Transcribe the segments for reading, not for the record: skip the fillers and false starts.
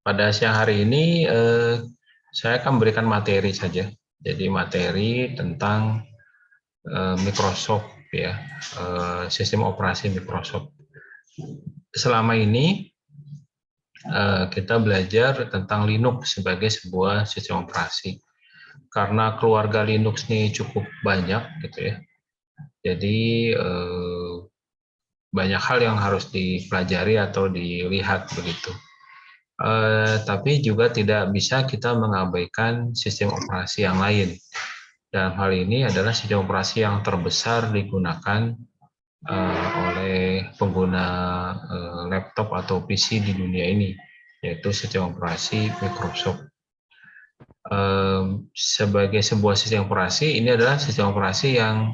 Pada siang hari ini saya akan memberikan materi saja. Jadi materi tentang Microsoft ya, sistem operasi Microsoft. Selama ini kita belajar tentang Linux sebagai sebuah sistem operasi. Karena keluarga Linux ini cukup banyak gitu ya. Jadi banyak hal yang harus dipelajari atau dilihat begitu. Tapi juga tidak bisa kita mengabaikan sistem operasi yang lain. Dalam hal ini adalah sistem operasi yang terbesar digunakan oleh pengguna laptop atau PC di dunia ini, yaitu sistem operasi Microsoft. Sebagai sebuah sistem operasi, ini adalah sistem operasi yang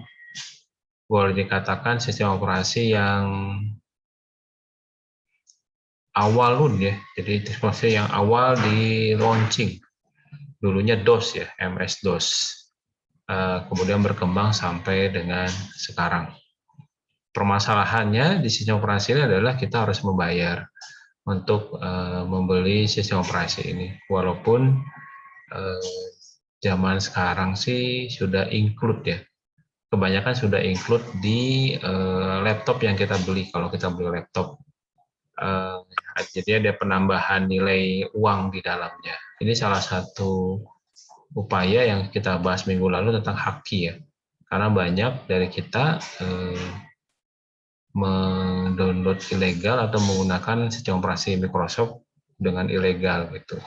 boleh dikatakan sistem operasi yang awalun ya, jadi sistem operasi yang awal di launching. Dulunya DOS ya, MS-DOS. Kemudian berkembang sampai dengan sekarang. Permasalahannya di sistem operasi ini adalah kita harus membayar untuk membeli sistem operasi ini. Walaupun zaman sekarang sih sudah include ya. Kebanyakan sudah include di laptop yang kita beli kalau kita beli laptop. Jadi ada penambahan nilai uang di dalamnya. Ini salah satu upaya yang kita bahas minggu lalu tentang haki ya. Karena banyak dari kita mendownload ilegal atau menggunakan sistem operasi Microsoft dengan ilegal gitu.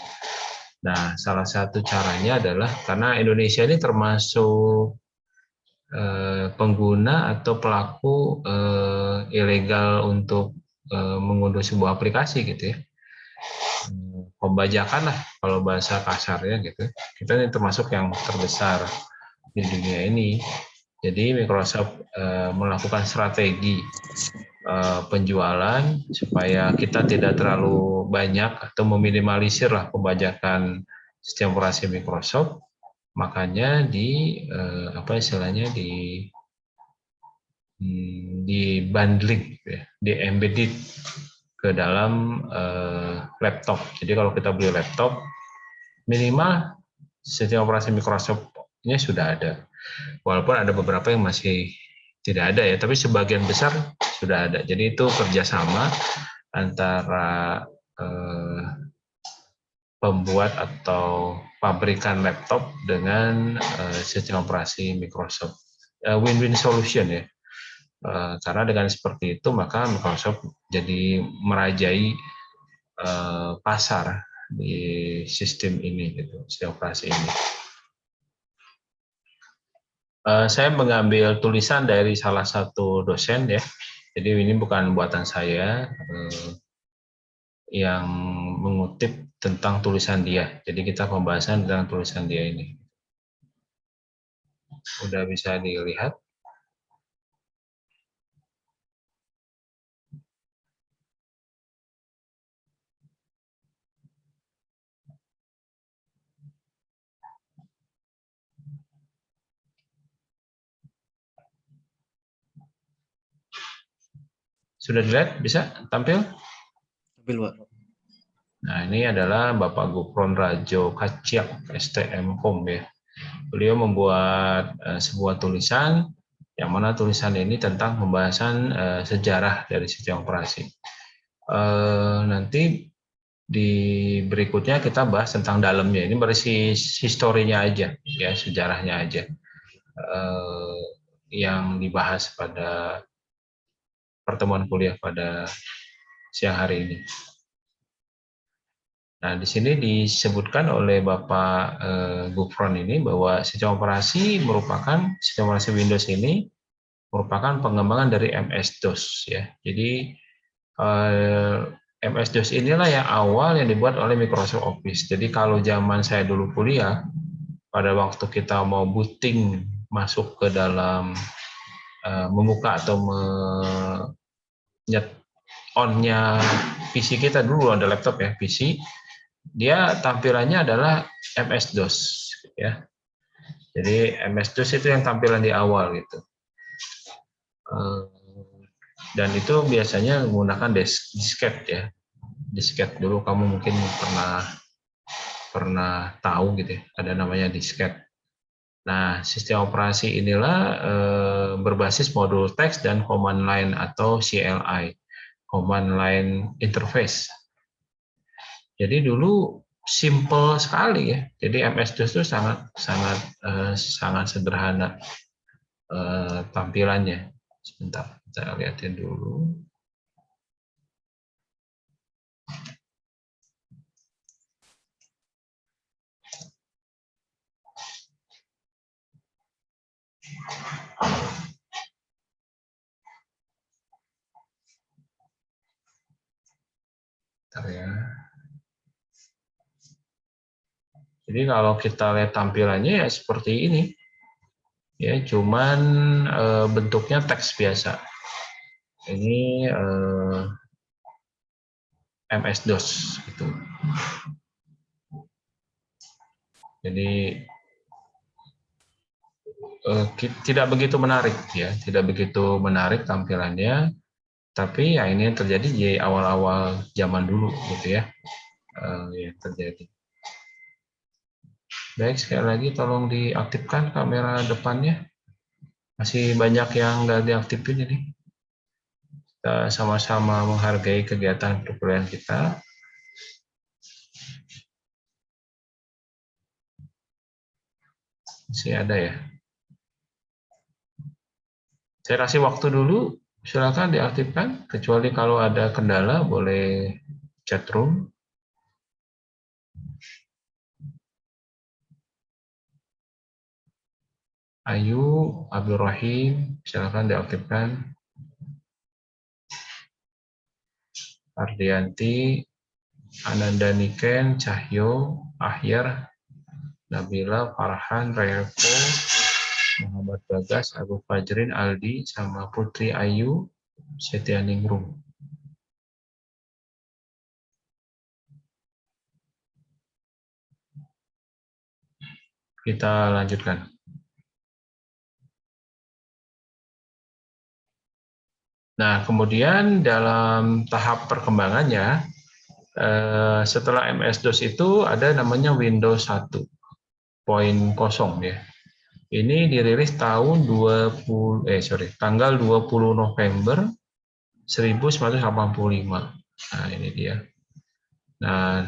Nah, salah satu caranya adalah karena Indonesia ini termasuk pengguna atau pelaku ilegal untuk mengunduh sebuah aplikasi gitu ya. Pembajakan lah kalau bahasa kasarnya gitu. Kita ini termasuk yang terbesar di dunia ini. Jadi Microsoft melakukan strategi penjualan supaya kita tidak terlalu banyak atau meminimalisir lah pembajakan sistem operasi Microsoft. Makanya apa istilahnya di bundling ya, di embedded ke dalam laptop. Jadi kalau kita beli laptop minimal sistem operasi Microsoft-nya sudah ada. Walaupun ada beberapa yang masih tidak ada ya, tapi sebagian besar sudah ada. Jadi itu kerjasama antara pembuat atau pabrikan laptop dengan sistem operasi Microsoft. Win-win solution ya. Karena dengan seperti itu maka Microsoft jadi merajai pasar di sistem ini, gitu, sistem operasi ini. Saya mengambil tulisan dari salah satu dosen ya. Jadi ini bukan buatan saya, yang mengutip tentang tulisan dia. Jadi kita pembahasan tentang tulisan dia ini. Udah bisa dilihat. Sudah dilihat? Bisa tampil? Tampil, Pak. Nah, ini adalah Bapak Gufron Rajo Kaciak, STM.com ya. Beliau membuat sebuah tulisan, yang mana tulisan ini tentang pembahasan sejarah dari sistem operasi. Nanti di berikutnya kita bahas tentang dalamnya. Ini berisi historinya aja, ya sejarahnya aja, yang dibahas pada pertemuan kuliah pada siang hari ini. Nah, di sini disebutkan oleh Bapak Gufron ini bahwa sistem operasi Windows ini merupakan pengembangan dari MS-DOS ya. Jadi MS-DOS inilah yang awal yang dibuat oleh Microsoft Office. Jadi kalau zaman saya dulu kuliah, pada waktu kita mau booting masuk ke dalam membuka atau menyet on-nya PC kita dulu, ada laptop ya, PC, dia tampilannya adalah MS-DOS ya. Jadi MS-DOS itu yang tampilan di awal gitu. Dan itu biasanya menggunakan disket ya. disket dulu kamu mungkin pernah tahu gitu ya, ada namanya disket. Nah, sistem operasi inilah berbasis modul teks dan command line atau CLI, command line interface. Jadi dulu simple sekali ya. Jadi MS-DOS itu sangat sederhana tampilannya. Sebentar, saya lihatin dulu. Bentar ya. Jadi kalau kita lihat tampilannya ya seperti ini. Ya, cuman bentuknya teks biasa. Ini MS-DOS gitu. Jadi tidak begitu menarik ya, tidak begitu menarik tampilannya. Tapi ya ini yang terjadi di awal-awal zaman dulu gitu ya, yang terjadi. Baik, sekali lagi tolong diaktifkan kamera depannya. Masih banyak yang nggak diaktifin ini. Kita sama-sama menghargai kegiatan perkuliahan kita. Masih ada ya. Saya kasih waktu dulu, silakan diaktifkan. Kecuali kalau ada kendala boleh chat room. Ayu, Abdul Rahim, silakan diaktifkan. Ardianti, Ananda Niken, Cahyo, Ahyar, Nabila, Farhan, Reko, Muhammad Bagas, Abu Fajrin, Aldi, sama Putri Ayu, Setianingrum. Kita lanjutkan. Nah, kemudian dalam tahap perkembangannya, setelah MS-DOS itu ada namanya Windows 1.0 ya. Ini dirilis tanggal 20 November 1985. Nah, ini dia. Nah,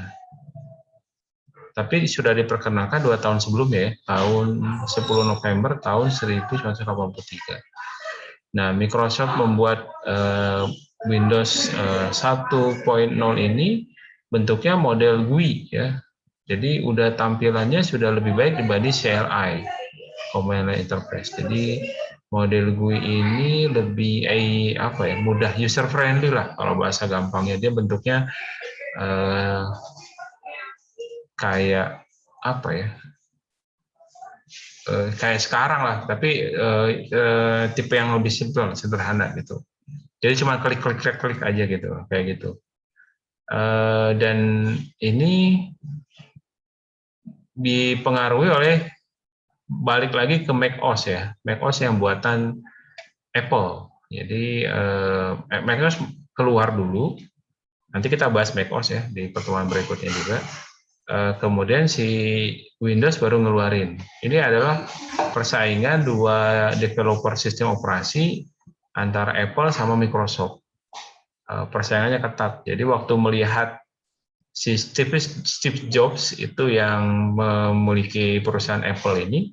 tapi sudah diperkenalkan 2 tahun sebelumnya ya, tahun 10 November tahun 1983. Nah, Microsoft membuat Windows 1.0 ini bentuknya model GUI ya. Jadi udah tampilannya sudah lebih baik dibanding CLI, Command Line Interface. Jadi model GUI ini lebih mudah user friendly lah kalau bahasa gampangnya. Dia bentuknya kayak apa ya? Kayak sekarang lah, tapi tipe yang lebih simple, sederhana gitu. Jadi cuma klik aja gitu, kayak gitu. Dan ini dipengaruhi oleh balik lagi ke macOS ya, macOS yang buatan Apple. Jadi macOS keluar dulu, nanti kita bahas macOS ya di pertemuan berikutnya juga. Kemudian si Windows baru ngeluarin. Ini adalah persaingan dua developer sistem operasi antara Apple sama Microsoft. Persaingannya ketat. Jadi waktu melihat si Steve Jobs itu yang memiliki perusahaan Apple ini,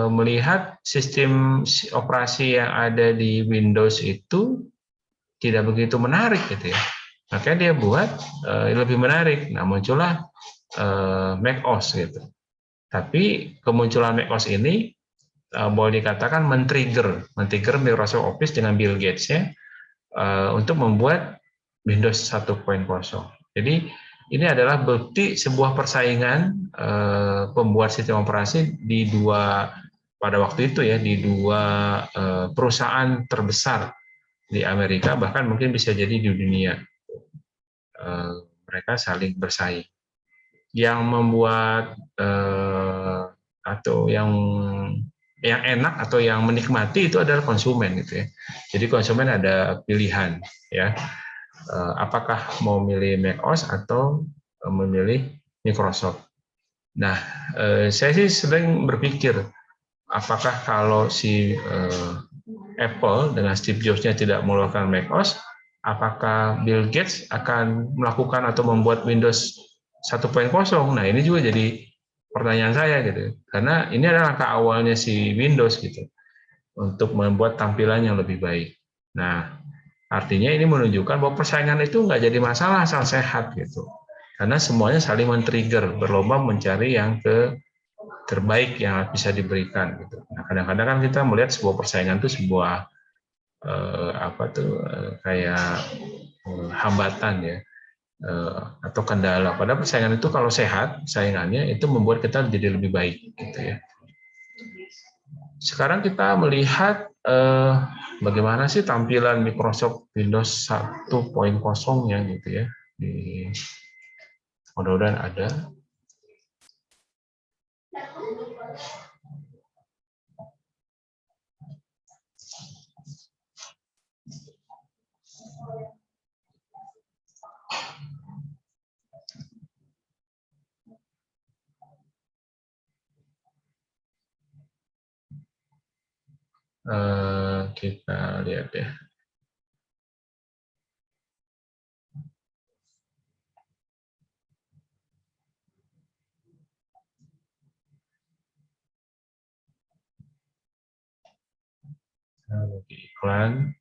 melihat sistem operasi yang ada di Windows itu tidak begitu menarik gitu ya. Makanya dia buat lebih menarik. Nah, muncullah macOS gitu. Tapi kemunculan macOS ini boleh dikatakan men-trigger Microsoft Office dengan Bill Gates ya untuk membuat Windows 1.0. Jadi ini adalah bukti sebuah persaingan pembuat sistem operasi pada waktu itu ya di dua perusahaan terbesar di Amerika, bahkan mungkin bisa jadi di dunia. Mereka saling bersaing. Yang membuat atau yang enak atau yang menikmati itu adalah konsumen gitu ya. Jadi konsumen ada pilihan ya. apakah mau milih macOS atau memilih Microsoft. Nah, saya sih sering berpikir, apakah kalau si Apple dengan Steve Jobs-nya tidak mengeluarkan macOS, apakah Bill Gates akan melakukan atau membuat Windows 1.0? Nah, ini juga jadi pertanyaan saya gitu. Karena ini adalah langkah awalnya si Windows gitu untuk membuat tampilan yang lebih baik. Nah, artinya ini menunjukkan bahwa persaingan itu nggak jadi masalah asal sehat gitu. Karena semuanya saling men-trigger, berlomba mencari yang terbaik yang bisa diberikan gitu. Nah, kadang-kadang kan kita melihat sebuah persaingan itu sebuah kayak hambatan ya, atau kendala. Padahal persaingan itu kalau sehat, saingannya itu membuat kita jadi lebih baik gitu ya. Sekarang kita melihat bagaimana sih tampilan Microsoft Windows 1.0-nya gitu ya. Mudah-mudahan ada. Kita lihat ya. Iklan.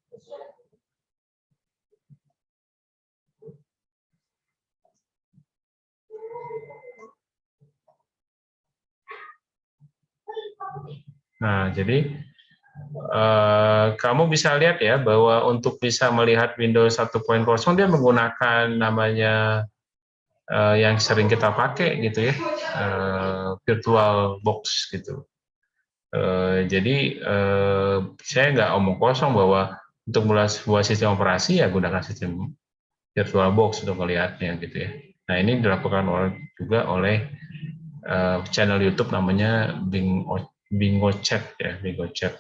Nah, jadi kamu bisa lihat ya bahwa untuk bisa melihat Windows 1.0 dia menggunakan namanya yang sering kita pakai gitu ya, virtual box gitu. Jadi saya nggak omong kosong bahwa untuk mulai sebuah sistem operasi ya gunakan sistem virtual box untuk melihatnya gitu ya. Nah, ini dilakukan juga oleh channel YouTube namanya Bingo Chat ya, Bingo Chat.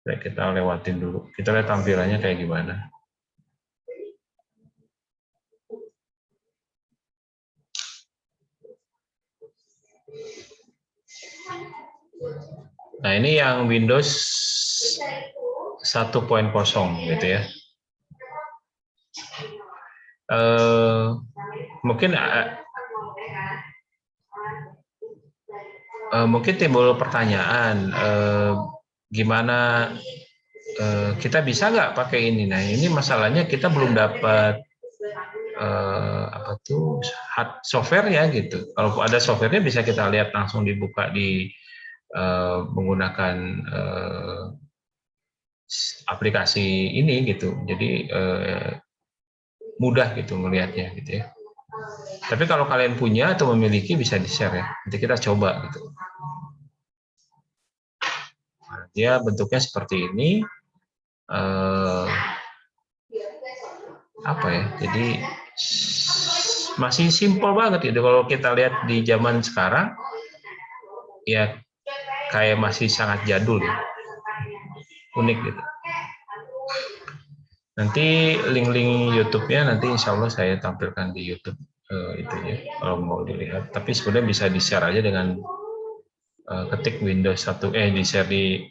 Nah, kita lewatin dulu. Kita lihat tampilannya kayak gimana. Nah, ini yang Windows 1.0 gitu ya. Mungkin timbul pertanyaan, gimana kita bisa nggak pakai ini? Nah, ini masalahnya kita belum dapat hard software ya gitu. Kalau ada softwarenya bisa kita lihat langsung dibuka di menggunakan aplikasi ini gitu. Jadi mudah gitu melihatnya gitu ya. Tapi kalau kalian punya atau memiliki bisa di-share ya. Nanti kita coba gitu. Nah, dia bentuknya seperti ini. Apa ya? Jadi masih simpel banget gitu. Kalau kita lihat di zaman sekarang, ya kayak masih sangat jadul ya. Unik gitu. Nanti link-link YouTube-nya nanti insya Allah saya tampilkan di YouTube itu ya kalau mau dilihat. Tapi sebenarnya bisa di-share aja dengan ketik Windows 1 di-share di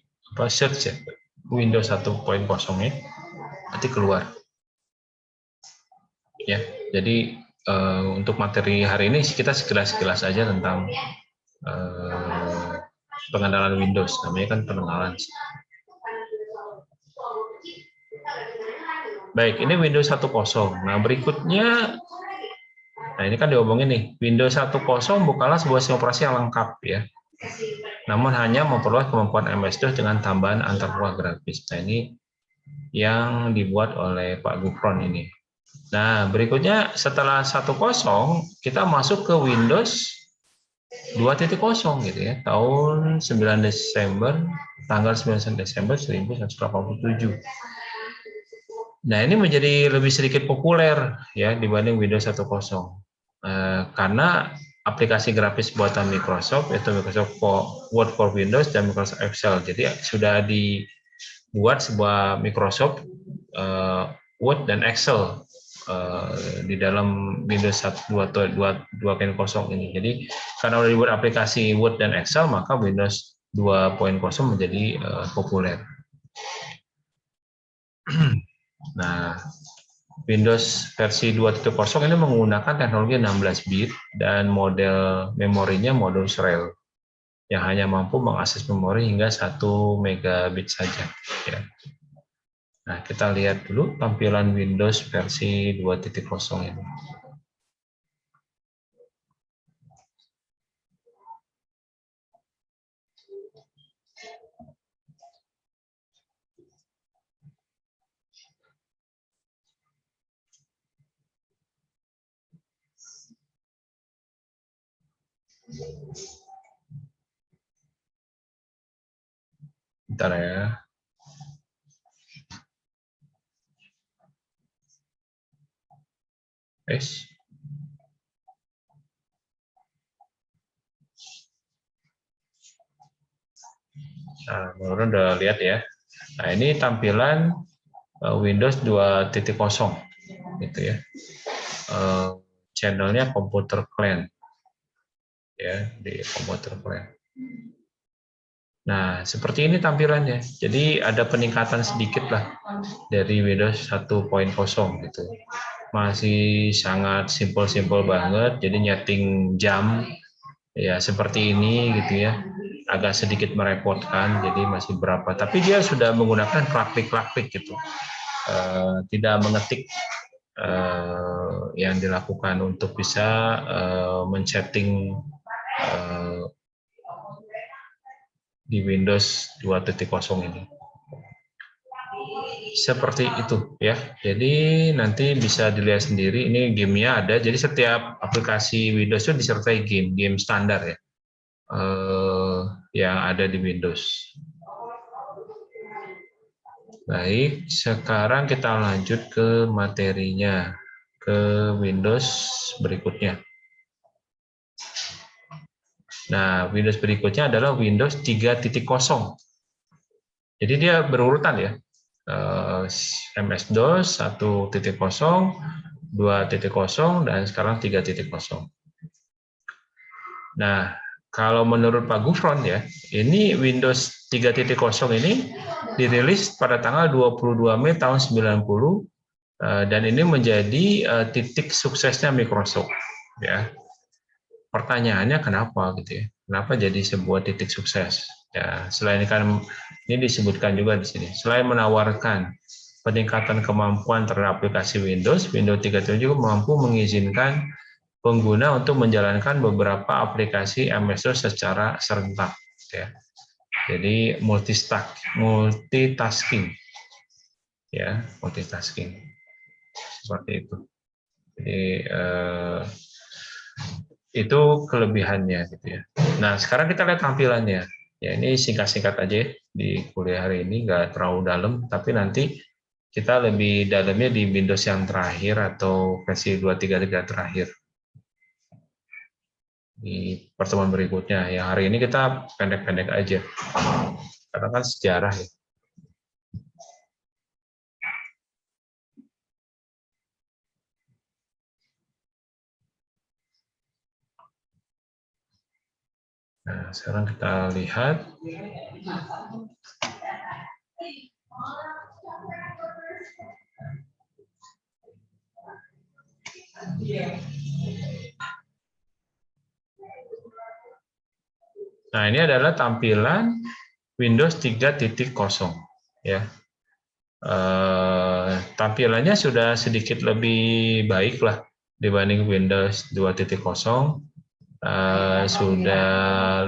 search ya, Windows 1.0-nya nanti keluar. Ya, jadi untuk materi hari ini kita sekilas aja tentang pengenalan Windows, namanya kan pengenalan. Baik, ini Windows 1.0. Nah, berikutnya, nah ini kan diomongin nih, Windows 1.0 bukanlah sebuah sistem operasi yang lengkap ya, namun hanya memperluas kemampuan MS-DOS dengan tambahan antarbuah grafis. Nah, ini yang dibuat oleh Pak Gufron ini. Nah, berikutnya setelah 1.0 kita masuk ke Windows 2.0 gitu ya, tahun 9 Desember, tanggal 9 Desember 1987. Nah, ini menjadi lebih sedikit populer ya dibanding Windows 1.0. Karena aplikasi grafis buatan Microsoft, yaitu Microsoft Word for Windows dan Microsoft Excel. Jadi sudah dibuat sebuah Microsoft Word dan Excel di dalam Windows 2.0 ini. Jadi karena udah dibuat aplikasi Word dan Excel, maka Windows 2.0 menjadi populer. Nah, Windows versi 2.0 ini menggunakan teknologi 16 bit dan model memorinya modul Shell yang hanya mampu mengakses memori hingga 1 megabit saja. Ya. Nah, kita lihat dulu tampilan Windows versi 2.0 ini. Bentar ya. Nah, menurut udah lihat ya. Nah, ini tampilan Windows 2.0 gitu ya. Channelnya komputer client ya, di komputer client. Nah, seperti ini tampilannya. Jadi ada peningkatan sedikit lah dari Windows 1.0 gitu. Masih sangat simple-simple banget. Jadi nyeting jam ya seperti ini gitu ya. Agak sedikit merepotkan. Jadi masih berapa. Tapi dia sudah menggunakan klik-klik gitu. Tidak mengetik yang dilakukan untuk bisa men-setting di Windows 2.0 ini. Seperti itu ya. Jadi nanti bisa dilihat sendiri, ini gamenya ada. Jadi setiap aplikasi Windows itu disertai game standar ya, yang ada di Windows. Baik, sekarang kita lanjut ke materinya, ke Windows berikutnya. Nah, Windows berikutnya adalah Windows 3.0. Jadi dia berurutan ya. MS-DOS 1.0, 2.0, dan sekarang 3.0. Nah, kalau menurut Pak Gufron ya, ini Windows 3.0 ini dirilis pada tanggal 22 Mei tahun 90, dan ini menjadi titik suksesnya Microsoft ya. Pertanyaannya kenapa gitu ya? Kenapa jadi sebuah titik sukses? Ya, selain kan ini disebutkan juga di sini, selain menawarkan peningkatan kemampuan terhadap aplikasi Windows, Windows 3.0 juga mampu mengizinkan pengguna untuk menjalankan beberapa aplikasi MS-DOS secara serentak. Ya. Jadi multitasking, ya, multitasking seperti itu. Jadi itu kelebihannya gitu ya. Nah, sekarang kita lihat tampilannya. Ya, ini singkat-singkat aja di kuliah hari ini, nggak terlalu dalam, tapi nanti kita lebih dalamnya di Windows yang terakhir atau versi 2.3 terakhir di pertemuan berikutnya. Ya, hari ini kita pendek-pendek aja, karena kan sejarah ya. Nah, sekarang kita lihat. Nah, ini adalah tampilan Windows 3.0 ya. Tampilannya sudah sedikit lebih baik lah dibanding Windows 2.0. Sudah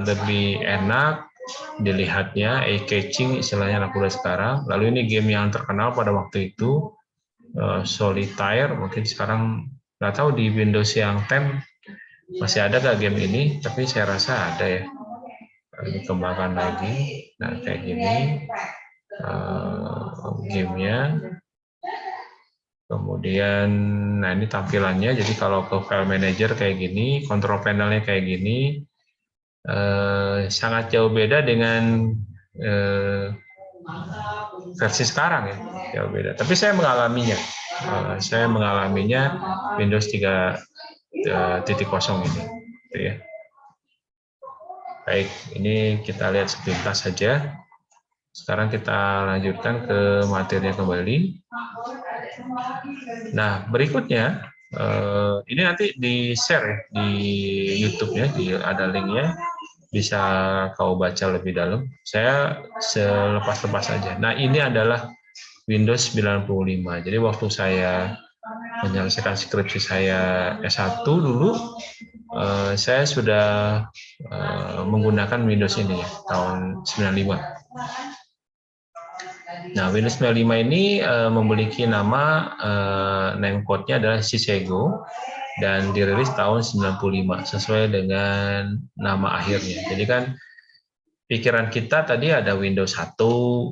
lebih enak dilihatnya, eye-catching istilahnya anak muda sekarang. Lalu ini game yang terkenal pada waktu itu, Solitaire, mungkin sekarang nggak tahu di Windows yang 10 masih ada nggak game ini, tapi saya rasa ada ya. Dikembangkan lagi, nah kayak gini gamenya. Kemudian, nah ini tampilannya. Jadi kalau ke file manager kayak gini, control panelnya kayak gini, sangat jauh beda dengan versi sekarang ya. jauh beda. Tapi saya mengalaminya. Saya mengalaminya Windows 3.0 ini. Gitu ya. Baik, ini kita lihat sepintas saja. Sekarang kita lanjutkan ke materinya kembali. Nah, berikutnya ini nanti di-share ya, di YouTube ya, ada linknya, bisa kau baca lebih dalam. Saya selepas-lepas saja. Nah, ini adalah Windows 95. Jadi waktu saya menyelesaikan skripsi saya S1 dulu, saya sudah menggunakan Windows ini ya, tahun 95. Nah, Windows 95 ini memiliki nama, name code-nya adalah Shiseigo, dan dirilis tahun 95 sesuai dengan nama akhirnya. Jadi kan pikiran kita tadi ada Windows 1,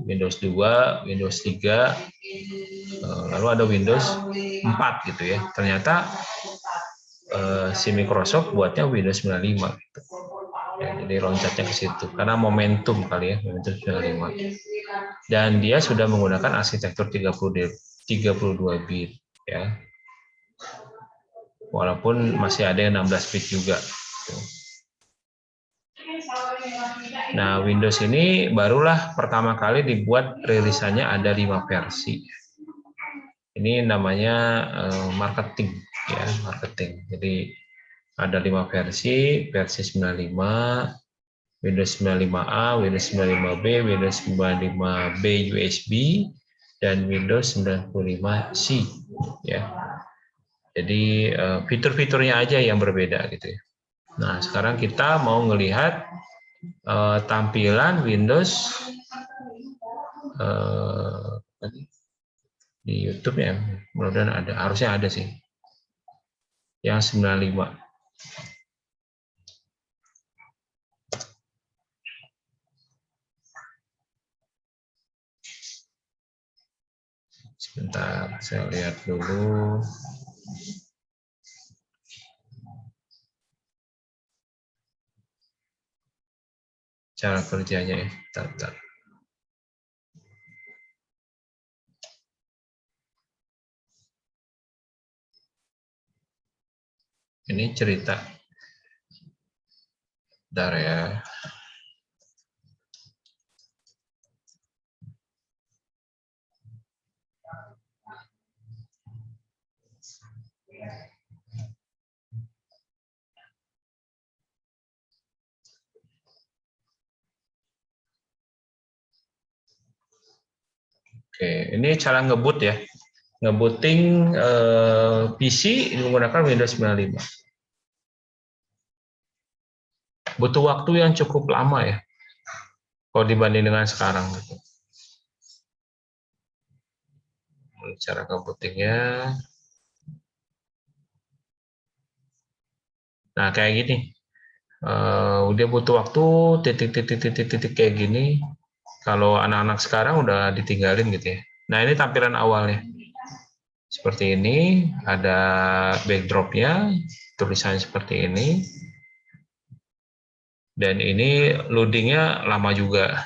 Windows 2, Windows 3, lalu ada Windows 4 gitu ya. Ternyata si Microsoft buatnya Windows 95 gitu. Ya, jadi loncatnya ke situ karena momentum kali ya, Windows 95. Dan dia sudah menggunakan arsitektur 32 bit ya. Walaupun masih ada yang 16 bit juga. Nah, Windows ini barulah pertama kali dibuat, rilisannya ada 5 versi. Ini namanya marketing ya, marketing. Jadi ada 5 versi, versi 95, Windows 95A, Windows 95B, Windows 95B USB, dan Windows 95C ya. Jadi fitur-fiturnya aja yang berbeda gitu ya. Nah, sekarang kita mau melihat tampilan Windows di YouTube ya. Mudah-mudahan ada, harusnya ada sih. Yang 95. Sebentar, saya lihat dulu. Cara kerjanya ya. Bentar. Ini cerita. Bentar ya. Oke, ini cara ngebut ya. Ngebooting PC menggunakan Windows 95. Butuh waktu yang cukup lama ya, kalau dibanding dengan sekarang. Gitu. Cara ngebootingnya. Nah, kayak gini. Udah butuh waktu titik kayak gini. Kalau anak-anak sekarang udah ditinggalin gitu ya. Nah, ini tampilan awalnya. Seperti ini, ada backdropnya, tulisannya seperti ini. Dan ini loadingnya lama juga.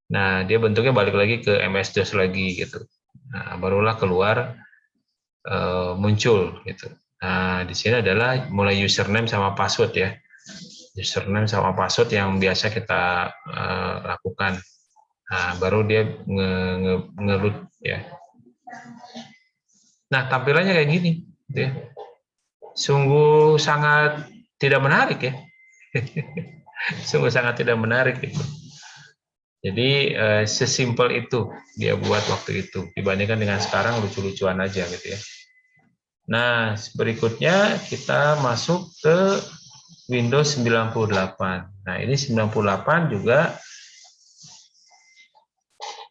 Nah, dia bentuknya balik lagi ke MS-DOS lagi gitu. Nah, barulah keluar muncul gitu. Nah, di sini adalah mulai username sama password ya. Username sama password yang biasa kita lakukan. Nah, baru dia nge-load ya. Nah, tampilannya kayak gini gitu ya. Sungguh sangat tidak menarik ya. Sungguh sangat tidak menarik gitu. Jadi sesimpel itu dia buat waktu itu dibandingkan dengan sekarang lucu-lucuan aja gitu ya. Nah, berikutnya kita masuk ke Windows 98. Nah, ini 98 juga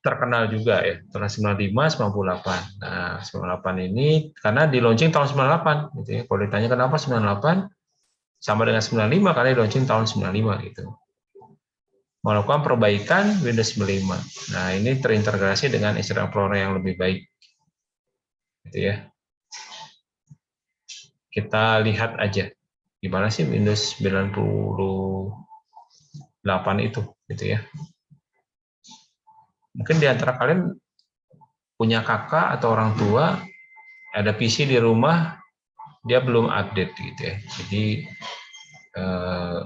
terkenal juga ya, tahun 95, 98. Nah, 98 ini karena di launching tahun 98 gitu ya. Kalau ditanya kenapa 98 sama dengan 95 karena di launching tahun 95 gitu. Melakukan perbaikan Windows 95. Nah, ini terintegrasi dengan Internet Explorer yang lebih baik. Gitu ya. Kita lihat aja gimana sih Windows 98 itu gitu ya. Mungkin di antara kalian punya kakak atau orang tua, ada PC di rumah, dia belum update gitu ya. Jadi eh,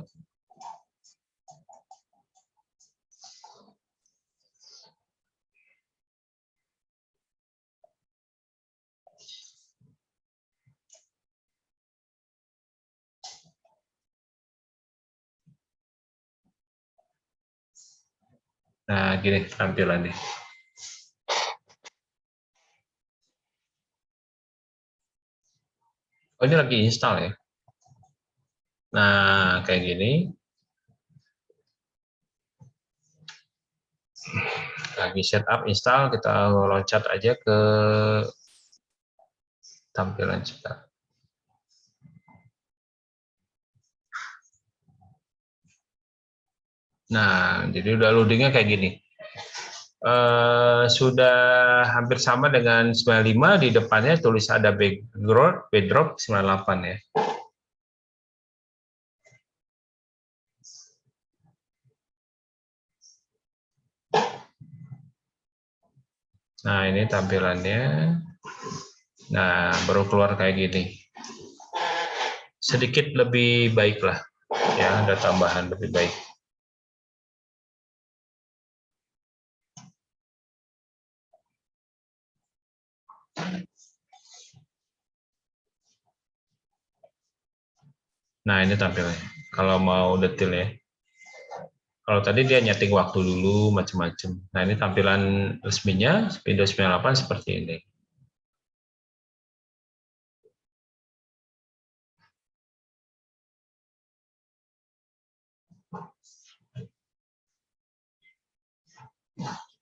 nah gini tampilannya. Oh ini lagi install ya. Nah kayak gini, lagi setup install, kita loncat aja ke tampilan kita. Nah, jadi udah loadingnya kayak gini. Sudah hampir sama dengan 95, di depannya tulis ada Bedrock 98 ya. Nah, ini tampilannya. Nah, baru keluar kayak gini. Sedikit lebih baik lah, ya, ada tambahan lebih baik. Nah, ini tampilannya. Kalau mau detail ya. Kalau tadi dia nyeting waktu dulu, macam-macam. Nah, ini tampilan resminya Windows 98 seperti ini.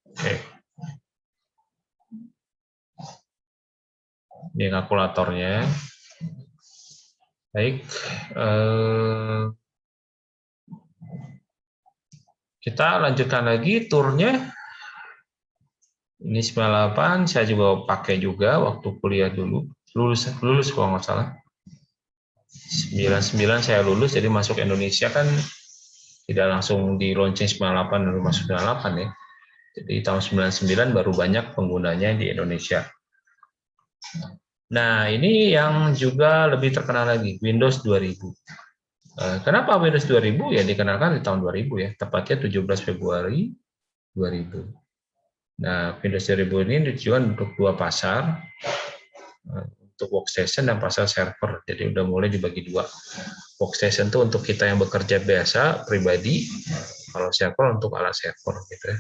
Oke. Ini kalkulatornya. Baik. Kita lanjutkan lagi turnya. Ini 98, saya juga pakai juga waktu kuliah dulu. Lulus kalau nggak salah. 99 saya lulus, jadi masuk Indonesia kan tidak langsung di launching 98 lalu masuk 98 ya. Jadi tahun 99 baru banyak penggunanya di Indonesia. Nah, ini yang juga lebih terkenal lagi, Windows 2000. Kenapa Windows 2000? Ya dikenalkan di tahun 2000 ya, tepatnya 17 Februari 2000. Nah, Windows 2000 ini ditujukan untuk dua pasar, untuk workstation dan pasar server. Jadi udah mulai dibagi dua. Workstation itu untuk kita yang bekerja biasa, pribadi. Kalau server untuk alat server gitu ya.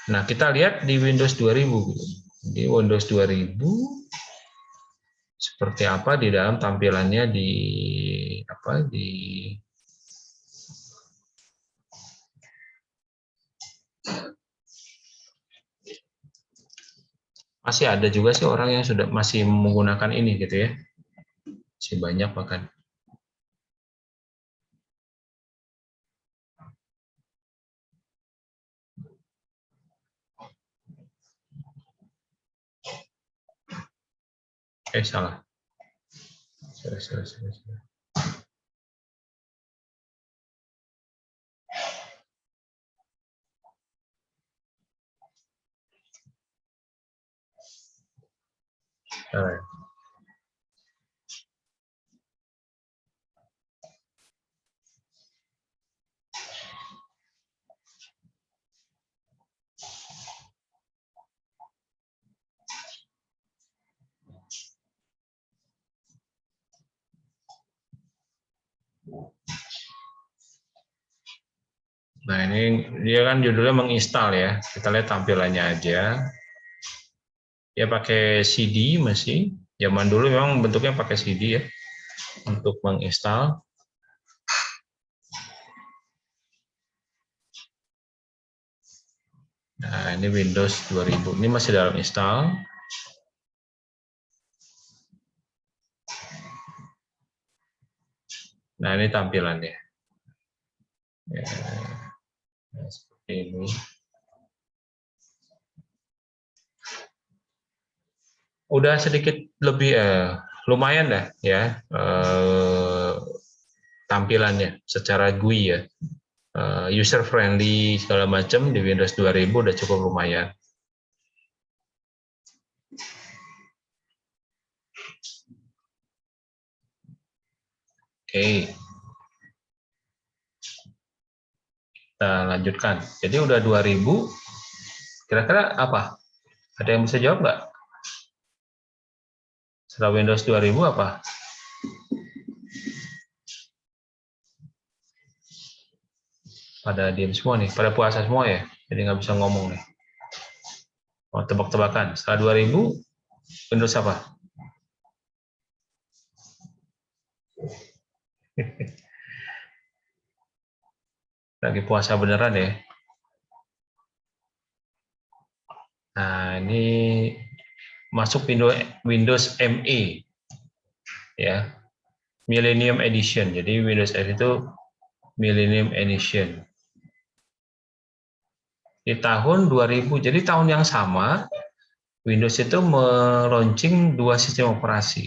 Nah, kita lihat di Windows 2000. Di Windows 2000 seperti apa di dalam tampilannya di apa di masih ada juga sih orang yang sudah masih menggunakan ini gitu ya. Masih banyak bahkan. Salah. Salah. Nah, ini dia kan judulnya menginstal ya. Kita lihat tampilannya aja. Ya pakai CD masih. Zaman dulu memang bentuknya pakai CD ya untuk menginstal. Nah, ini Windows 2000. Ini masih dalam install. Nah, ini tampilannya. Ya, seperti ini. Udah sedikit lebih lumayan dah ya tampilannya secara GUI ya. user friendly segala macam di Windows 2000 udah cukup lumayan. Oke. Kita lanjutkan. Jadi udah 2000, kira-kira apa? Ada yang bisa jawab nggak? Setelah Windows 2000 apa? Pada diam semua nih, pada puasa semua ya, jadi nggak bisa ngomong nih. Oh, tebak-tebakan. Setelah 2000, Windows apa? Lagi puasa beneran ya. Nah, ini masuk Windows ME ya, Millennium Edition. Jadi Windows ME itu Millennium Edition. Di tahun 2000, jadi tahun yang sama, Windows itu meluncing dua sistem operasi,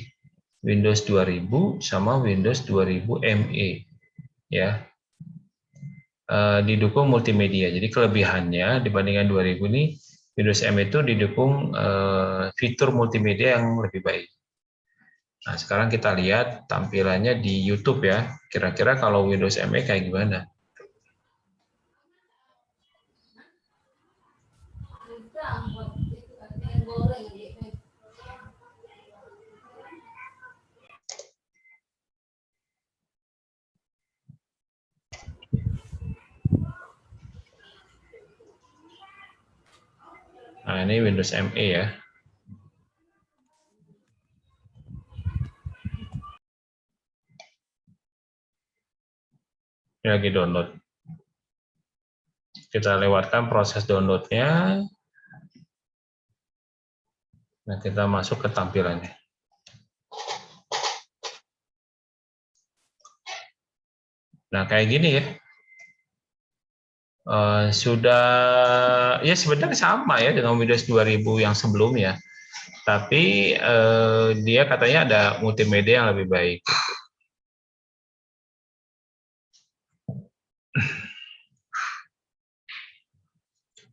Windows 2000 sama Windows 2000 ME, ya, didukung multimedia. Jadi kelebihannya dibandingkan 2000 ini, Windows ME itu didukung fitur multimedia yang lebih baik. Nah, sekarang kita lihat tampilannya di YouTube ya. Kira-kira kalau Windows ME kayak gimana? Nah, ini Windows ME ya. Ini lagi download. Kita lewatkan proses downloadnya. Nah, kita masuk ke tampilannya. Nah, kayak gini ya. Sudah, ya sebenarnya sama ya dengan Windows 2000 yang sebelumnya. Tapi dia katanya ada multimedia yang lebih baik.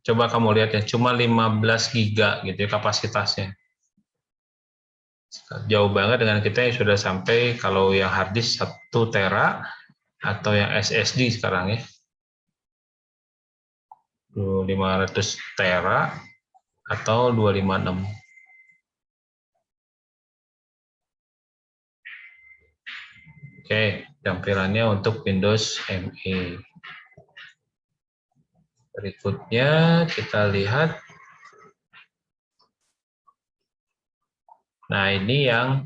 Coba kamu lihat ya, cuma 15 giga gitu ya kapasitasnya. Jauh banget dengan kita yang sudah sampai kalau yang hard disk 1 tera atau yang SSD sekarang ya. 500 tera atau 256. Oke, tampilannya untuk Windows ME. Berikutnya kita lihat. Nah, ini yang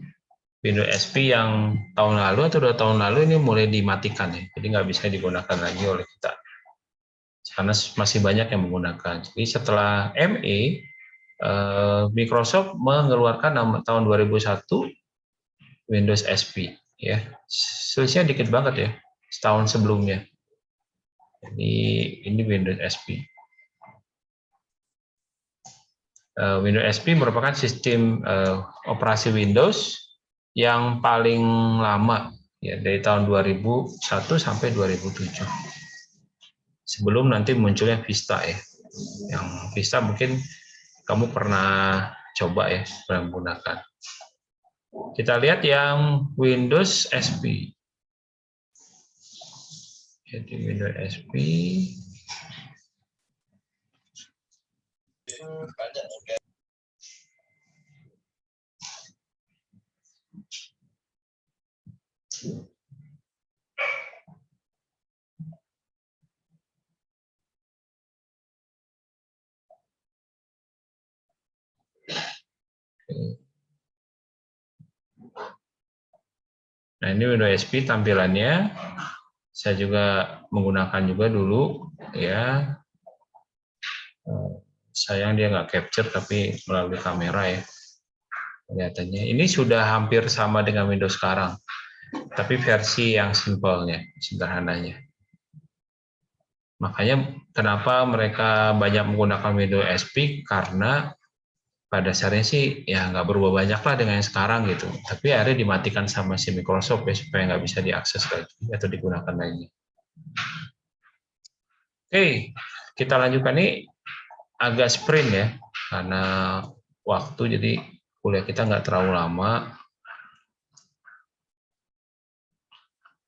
Windows XP yang tahun lalu atau 2 tahun lalu ini mulai dimatikan ya. Jadi nggak bisa digunakan lagi oleh kita. Karena masih banyak yang menggunakan. Jadi setelah ME, Microsoft mengeluarkan tahun 2001 Windows XP ya. Selisihnya dikit banget ya, setahun sebelumnya. Jadi ini Windows XP. Windows XP merupakan sistem operasi Windows yang paling lama ya, dari tahun 2001 sampai 2007. Sebelum nanti munculnya Vista ya. Yang Vista mungkin kamu pernah coba ya, pernah menggunakan. Kita lihat yang Windows XP. Jadi Windows XP. Nah, ini Windows XP tampilannya. Saya juga menggunakan juga dulu ya. Sayang dia nggak capture tapi melalui kamera ya. Kelihatannya ini sudah hampir sama dengan Windows sekarang, tapi versi yang simpelnya, sederhananya. Makanya kenapa mereka banyak menggunakan Windows XP, karena pada dasarnya sih ya nggak berubah banyak lah dengan yang sekarang gitu, tapi akhirnya dimatikan sama si Microsoft ya, supaya nggak bisa diakses lagi atau digunakan lagi. Oke, kita lanjutkan nih agak sprint ya, karena waktu jadi kuliah kita nggak terlalu lama.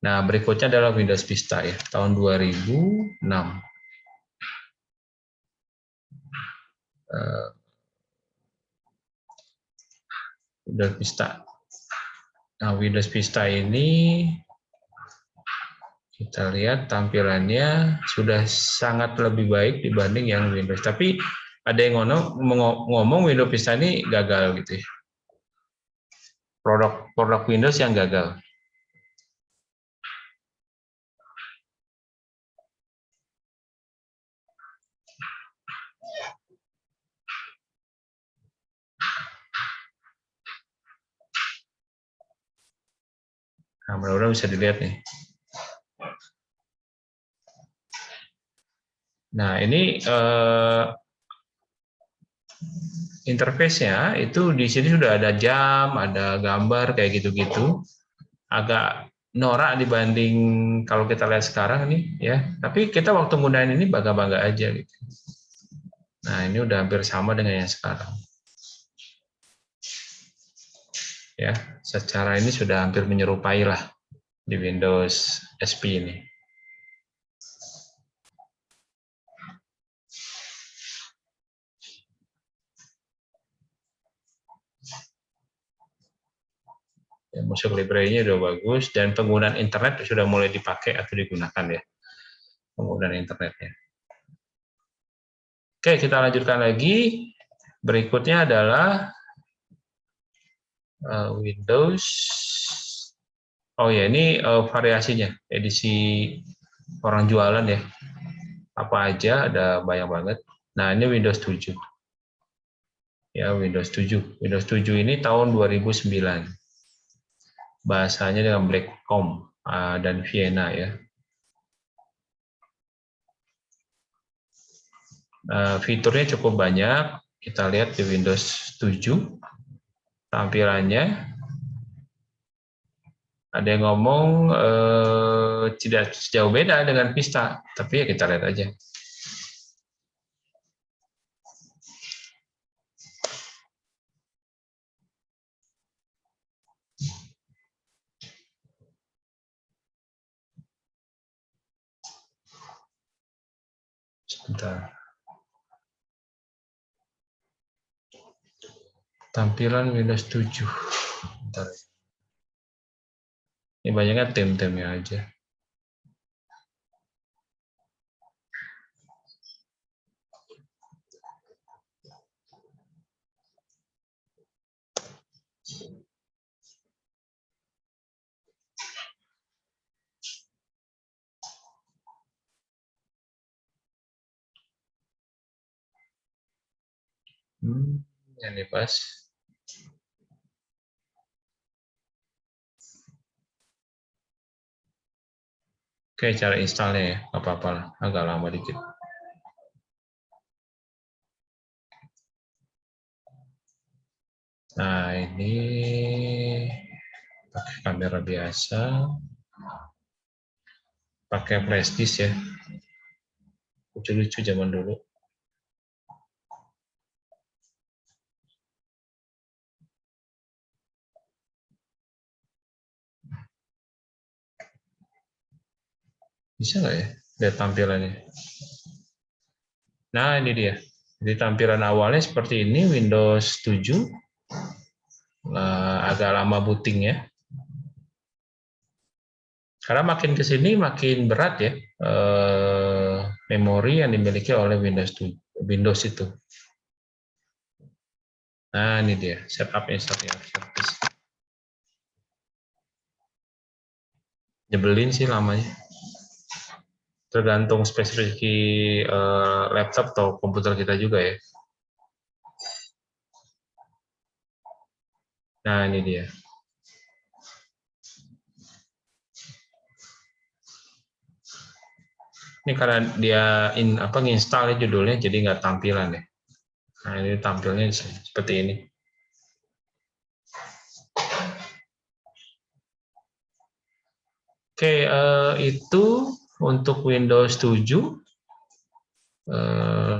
Nah, berikutnya adalah Windows Vista ya, tahun 2006. Windows Vista. Nah, Windows Vista ini kita lihat tampilannya sudah sangat lebih baik dibanding yang Windows. Tapi ada yang ngomong Windows Vista ini gagal gitu ya. Produk Windows yang gagal. Nah, mudah-mudahan bisa dilihat nih. Nah, ini interface-nya itu di sini sudah ada jam, ada gambar kayak gitu-gitu. Agak norak dibanding kalau kita lihat sekarang nih ya. Tapi kita waktu gunain ini bangga-bangga aja gitu. Nah, ini udah hampir sama dengan yang sekarang. Ya, secara ini sudah hampir menyerupai lah di Windows XP ini. Ya, musik library-nya udah bagus dan penggunaan internet sudah mulai dipakai atau digunakan ya, penggunaan internetnya. Oke, kita lanjutkan lagi. Berikutnya adalah Windows. Oh ya, ini variasinya, edisi orang jualan ya. Apa aja, ada banyak banget. Nah, ini Windows 7. Ya, Windows 7. Windows 7 ini tahun 2009. Bahasanya dengan Blackcomb dan Vienna ya. Fiturnya cukup banyak. Kita lihat di Windows 7 tampilannya. Ada yang ngomong tidak jauh beda dengan Vista, tapi ya kita lihat aja. Sebentar. Tampilan Windows 7. Bentar. Ini banyaknya tim-timnya aja. Ini pas. Oke, cara installnya ya, nggak apa-apa lah, agak lama dikit. Nah, ini pakai kamera biasa, pakai flash disk ya, lucu-lucu zaman dulu. Bisa nggak ya lihat tampilannya? Nah, ini dia. Jadi tampilan awalnya seperti ini, Windows 7. Agak lama booting ya. Karena makin ke sini makin berat ya memori yang dimiliki oleh Windows itu. Nah, ini dia setup installation service. Nyebelin sih lamanya. Tergantung spesifikasi laptop atau komputer kita juga ya. Nah, ini dia. Ini karena dia nginstal judulnya jadi nggak tampilan ya. Nah, ini tampilnya seperti ini. Oke, itu untuk Windows 7.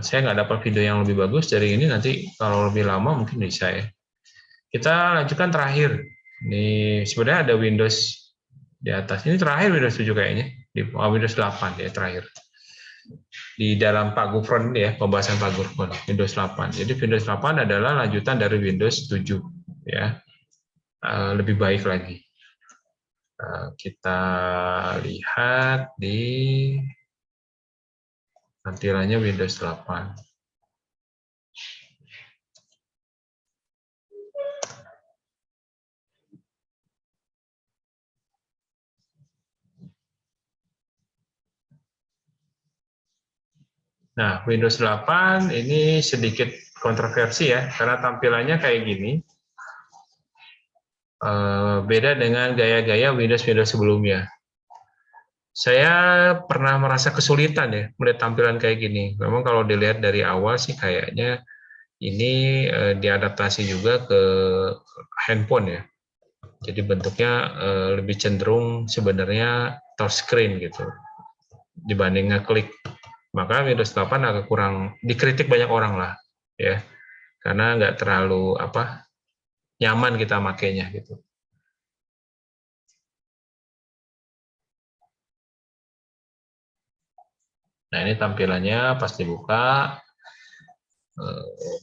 Saya nggak dapat video yang lebih bagus dari ini, nanti kalau lebih lama mungkin bisa ya. Kita lanjutkan terakhir. Ini sebenarnya ada Windows di atas. Ini terakhir Windows 7 kayaknya. Di Windows 8 ya terakhir. Di dalam Pak Gufron ini ya, pembahasan Pak Gufron, Windows 8. Jadi Windows 8 adalah lanjutan dari Windows 7 ya. Lebih baik lagi. Kita lihat di tampilannya Windows 8. Nah, Windows 8 ini sedikit kontroversi ya, karena tampilannya kayak gini. Beda dengan gaya-gaya Windows sebelumnya. Saya pernah merasa kesulitan ya melihat tampilan kayak gini. Memang kalau dilihat dari awal sih kayaknya ini diadaptasi juga ke handphone ya. Jadi bentuknya lebih cenderung sebenarnya touchscreen gitu dibanding ngeklik. Maka Windows 8 agak kurang dikritik banyak orang lah ya, karena nggak terlalu nyaman kita makainya gitu. Nah ini tampilannya pas dibuka,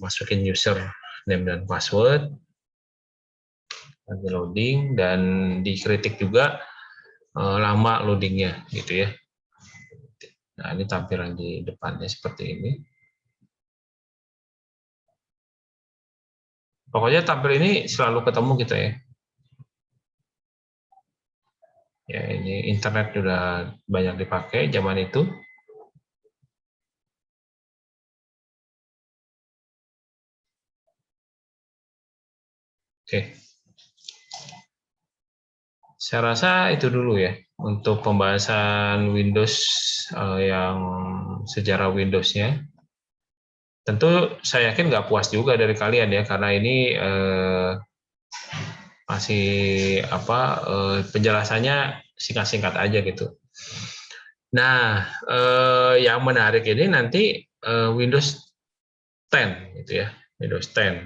masukin user name dan password, nanti loading, dan dikritik juga lama loadingnya gitu ya. Nah ini tampilan di depannya seperti ini. Pokoknya tampil ini selalu ketemu kita ya. Ya ini internet sudah banyak dipakai zaman itu. Oke. Saya rasa itu dulu ya untuk pembahasan Windows yang sejarah Windows-nya. Tentu saya yakin nggak puas juga dari kalian ya, karena ini masih penjelasannya singkat-singkat aja gitu. Nah, yang menarik ini nanti Windows 10 gitu ya, Windows 10.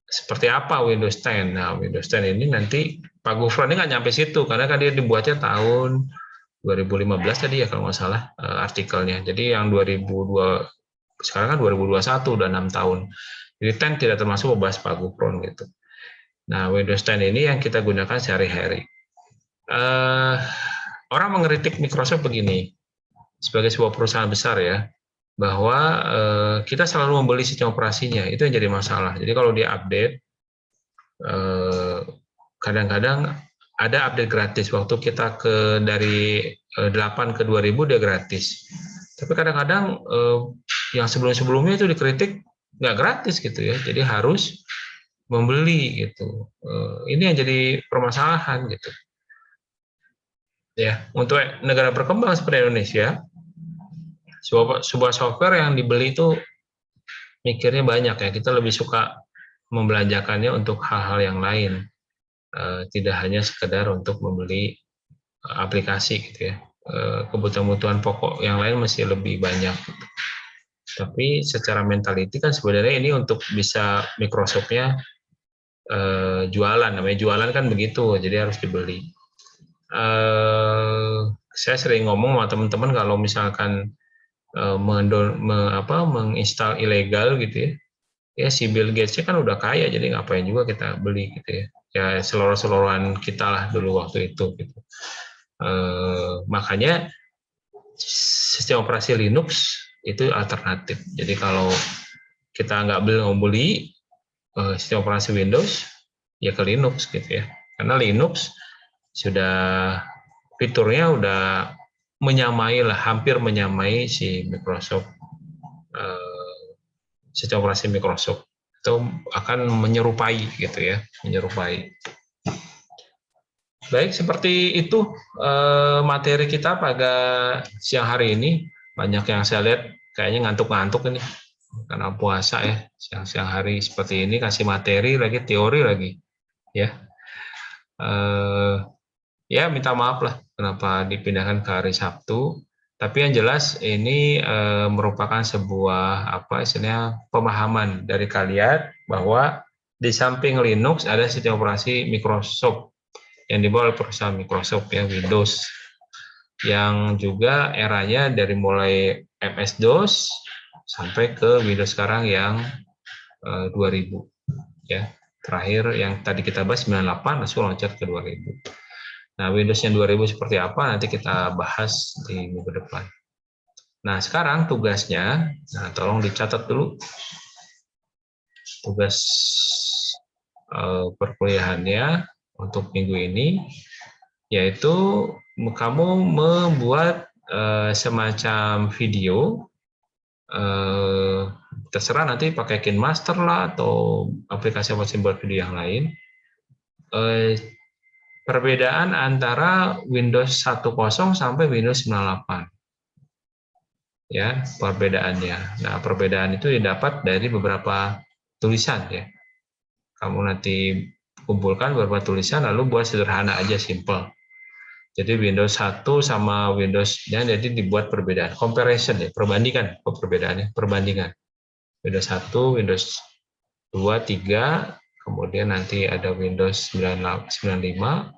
Seperti apa Windows 10? Nah, Windows 10 ini nanti Pak Gufron ini nggak nyampe situ, karena kan dia dibuatnya tahun 2015 tadi ya kalau nggak salah artikelnya. Jadi yang 2002, sekarang kan 2021, udah 6 tahun. Jadi 10 tidak termasuk membahas Pak Gufron gitu. Nah, Windows 10 ini yang kita gunakan sehari-hari. Orang mengkritik Microsoft begini, sebagai sebuah perusahaan besar ya, bahwa kita selalu membeli sistem operasinya, itu yang jadi masalah. Jadi kalau dia update, kadang-kadang ada update gratis. Waktu kita dari 8 ke 2000 dia gratis. Tapi kadang-kadang yang sebelum-sebelumnya itu dikritik nggak gratis gitu ya. Jadi harus membeli gitu. Ini yang jadi permasalahan gitu. Ya, untuk negara berkembang seperti Indonesia, sebuah software yang dibeli itu mikirnya banyak ya. Kita lebih suka membelanjakannya untuk hal-hal yang lain. Tidak hanya sekedar untuk membeli aplikasi gitu ya. Kebutuhan-kebutuhan pokok yang lain masih lebih banyak. Tapi secara mentality kan sebenarnya ini untuk bisa Microsoft-nya jualan, namanya jualan kan begitu, jadi harus dibeli. Saya sering ngomong sama teman-teman kalau misalkan menginstal ilegal gitu ya, ya si Bill Gates kan udah kaya, jadi ngapain juga kita beli gitu ya. Ya seloroh-selorohan kita lah dulu waktu itu gitu. Makanya sistem operasi Linux itu alternatif. Jadi kalau kita nggak mau beli sistem operasi Windows, ya ke Linux gitu ya. Karena Linux sudah fiturnya udah menyamai lah, hampir menyamai si Microsoft, sistem operasi Microsoft. Itu akan menyerupai gitu ya, menyerupai. Baik, seperti itu materi kita pada siang hari ini. Banyak yang saya lihat kayaknya ngantuk-ngantuk ini karena puasa ya. Siang-siang hari seperti ini kasih materi lagi, teori lagi ya. Ya minta maaf lah kenapa dipindahkan ke hari Sabtu. Tapi yang jelas ini merupakan sebuah istilahnya pemahaman dari kalian bahwa di samping Linux ada sistem operasi Microsoft yang dibawa oleh perusahaan Microsoft ya, Windows, yang juga eranya dari mulai MS-DOS sampai ke Windows sekarang yang 2000 ya. Terakhir yang tadi kita bahas 98 langsung loncat ke 2000. Nah, Windows yang 2000 seperti apa nanti kita bahas di minggu depan. Nah, sekarang tugasnya, tolong dicatat dulu tugas perkuliahannya untuk minggu ini, yaitu kamu membuat semacam video, terserah nanti pakai KineMaster lah atau aplikasi buat video yang lain. Perbedaan antara Windows 10 sampai Windows 98. Ya, perbedaannya. Nah, perbedaan itu didapat dari beberapa tulisan ya. Kamu nanti kumpulkan beberapa tulisan lalu buat sederhana aja, simple. Jadi Windows 1 sama Windows-nya jadi dibuat perbedaan, comparison ya, perbandingan, perbedaannya, perbandingan. Windows 1, Windows 2, 3, kemudian nanti ada Windows 95,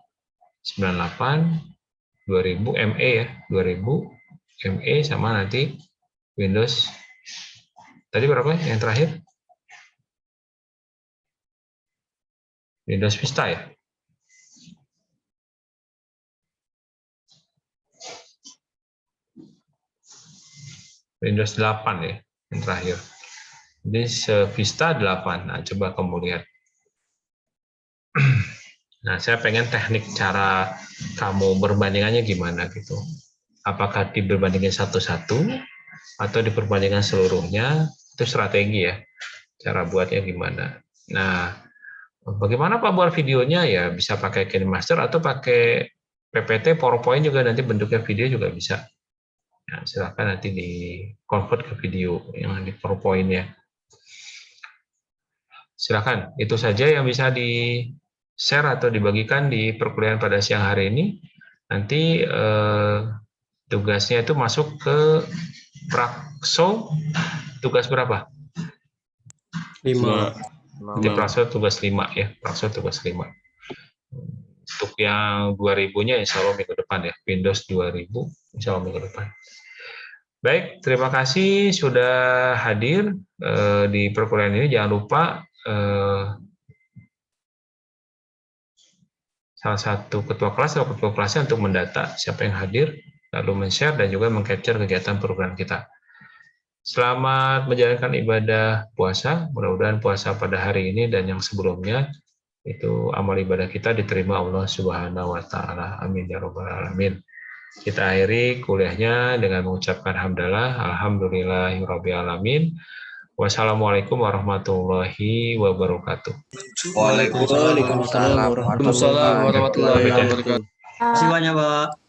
98, 2000 ME ya, 2000 ME sama nanti Windows tadi berapa yang terakhir? Windows Vista ya. Windows 8 ya yang terakhir. Jadi Vista 8. Nah, coba kamu lihat. Nah, saya pengen teknik cara kamu berbandingannya gimana gitu. Apakah diperbandingkan satu-satu atau diperbandingkan seluruhnya, itu strategi ya. Cara buatnya gimana. Nah, bagaimana Pak buat videonya ya, bisa pakai KineMaster atau pakai PPT, PowerPoint juga nanti bentuknya video juga bisa. Nah, silakan nanti di convert ke video yang di PowerPoint ya. Silakan, itu saja yang bisa di-share atau dibagikan di perkuliahan pada siang hari ini. Nanti tugasnya itu masuk ke Prakso, tugas berapa? 5. Di Prakso tugas 5 ya, Prakso tugas 5. Untuk yang 2000-nya insya Allah minggu depan ya, Windows 2000 insya Allah minggu depan. Baik, terima kasih sudah hadir di perkuliahan ini. Jangan lupa salah satu ketua kelas atau ketua kelasnya untuk mendata siapa yang hadir, lalu men-share dan juga meng-capture kegiatan program kita. Selamat menjalankan ibadah puasa. Mudah-mudahan puasa pada hari ini dan yang sebelumnya itu amal ibadah kita diterima Allah Subhanahu wa taala. Amin ya rabbal alamin. Kita akhiri kuliahnya dengan mengucapkan hamdalah, alhamdulillahirabbil alamin. Wassalamualaikum warahmatullahi wabarakatuh. Waalaikumsalam warahmatullahi wabarakatuh. Waalaikumsalam warahmatullahi wabarakatuh. Terima kasih banyak, Pak.